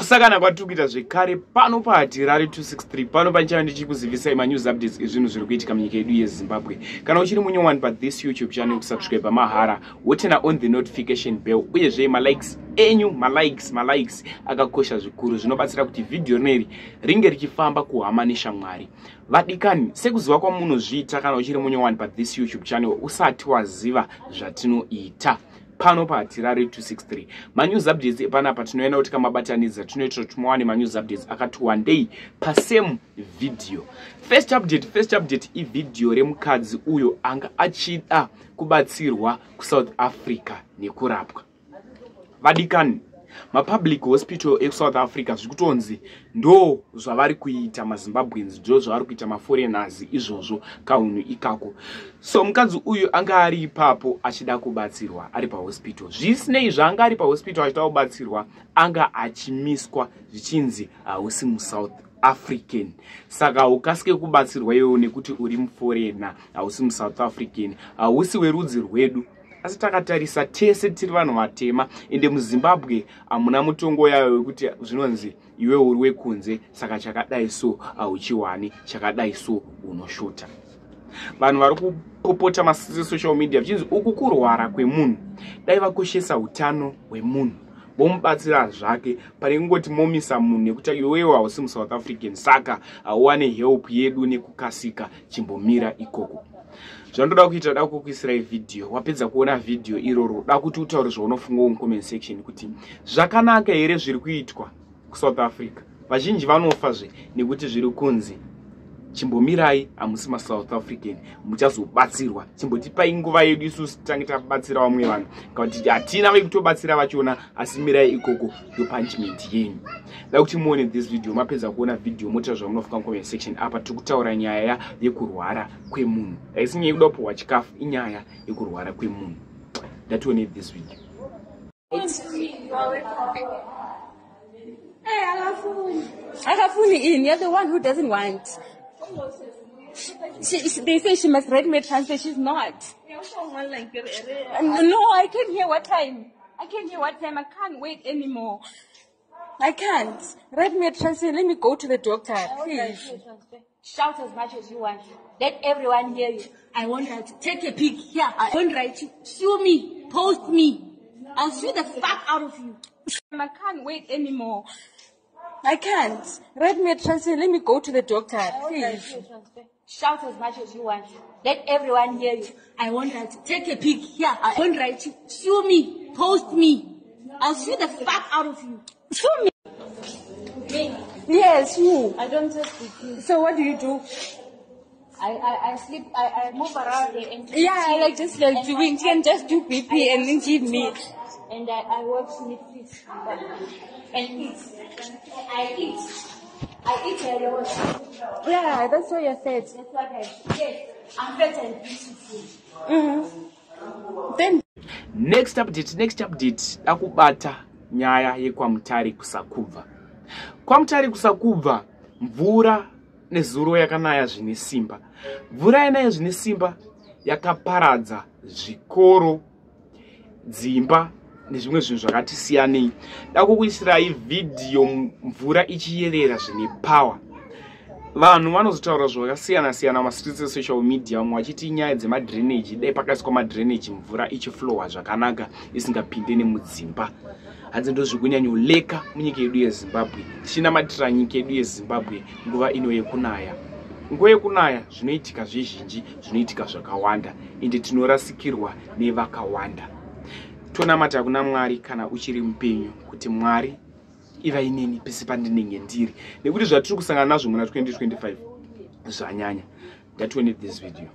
kusakana kwatikuita zvekare pano paHatirari 263 pano panchava ndichikuzivisai manews updates ezvinhu zviri kuitika munyika yedu yeZimbabwe. Kana uchiri munyowani pathis YouTube channel kusubscribe mahara wotena on the notification bell uyezve malikes enyu malikes akakosha zvikuru zvinobatsira kuti vhidhiyo rineri ringe richifamba kuhama neshamwari. Vadikani, sekuziva kwamunozviita kana uchiri munyowani pathis YouTube channel usati waziva zvatinoita. Pano paHatirari 263 manews updates epanapa tinoenda kuti kamabatanidza tinoita tumuwane manews updates akati one day pasame video. First update ividhiyo remukadzi uyo anga achida kubatsirwa kuSouth Africa nekurapwa. Vadikani, mapublic hospital eSouth Africa zvikutonzi ndo zvavari kuita maZimbabweans, ndo zvavari kuita maforeigners izvozvo kaunhu ikako. So mukadzi uyu anga ari ipapo achida kubatsirwa ari pahospital. Zvisinei zvanga ari pahospital achida kubatsirwa anga achimiswa zvichinzi hausi muSouth African. Saka ukasike kubatsirwa iwewe nekuti uri muforeigner, hausi muSouth African, hausi werudzi rwedu. Asi takatarisa tese tiri vanhu vatema, ende muZimbabwe hamuna mutongo yayo wekuti zvinonzi iwe uri wekunze saka chakadai so hauchiwani, chakadai so unoshota. Vanhu vari kupopota masocial media vichinzi uku kurwara kwemunhu dai vakoshesa utano hwemunhu vomubatsira zvake pane kungoti momisa munhu nekuti iwewe hausi muSouth African saka hauwane help yedu nekukasika, chimbomira ikoko. Zvandoda kuita da kukuisirai video. Wapedza kuona video iroro da kuti utaure zvaunofunga mucomment section kuti zvakanaka here zviri kuitwa kuSouth Africa. Vazhinji vanofazve nekuti zviri kunzi chimbomirai hamusi maSouth African muchazobatsirwa, chimbotipai nguva yedu isusu tange tabatsira vamwe vanhu kuti hatina vekutobatsira vachiona, asi mirai ikoko ndo punishment yenyu. Da kuti muone this video, mapedza kuona video motaura zvamunofunga mucomment section. Apa tikutaura nyaya yekurwara kwemunhu, haisi nyaya yekuda kupuhwa chikafu, inyaya yekurwara kwemunhu. Ngatione this video. Akafuni in, you're the one who doesn't want. They say she must read me transfer. She's not. No, I can't hear what time. I can't wait anymore. I can't. Read me a transfer. Let me go to the doctor. Please. Shout as much as you want. Let everyone hear you. I want her to take a peek here. I want her to sue me, post me. I'll sue the fuck out of you. I can't wait anymore. I can't. Read me a transfer. Let me go to the doctor. Please. Shout as much as you want. Let everyone hear you. I want her to take a peek here. I want her to sue me, post me. I'll sue the fuck out of you. Sue me? Me? Yes, you. I don't just with you. So what do you do? I sleep, I move around and yeah, like just like doing, can just do BP and then give me. And I watch Netflix and eat. I eat and I watch. Yeah, that's what you said. That's what I said. I'm fat and beautiful. Then Next update akubata nyaya yekwamutare kusakubva. Kwamutare kusakubva mvura nezuro yakanaya zvine simba. Mvura yanaya zvine simba yakaparadza zvikoro, dzimba nezvimwe zvinhu zvakati siyanei. Da kukuisirai video mvura ichiyerera zvine power. Vanhu vanozotaura zvakasiyana mastreets esocial media, vamwe vachiti nyaya dzemadrainage, dai pakaiswa madrainage mvura ichiflowa zvakanaka isingapinde nemudzimba. Hanzi ndo zvikunyanyoleka munyika yedu yeZimbabwe. Tichinamatira nyika yedu yeZimbabwe nguva ino yekunaya. Nguva yekunaya zvinoitika zvizhinji, zvinoitika zvakawanda, ende tinorasikirwa nevakawanda. Tonamata kuna Mwari kana uchiri mupenyu kuti Mwari iva ineni pese pandinenge ndiri, nekuti zvatiri kusangana nazvo muna 2025 zvanyanya. Ngatione this video.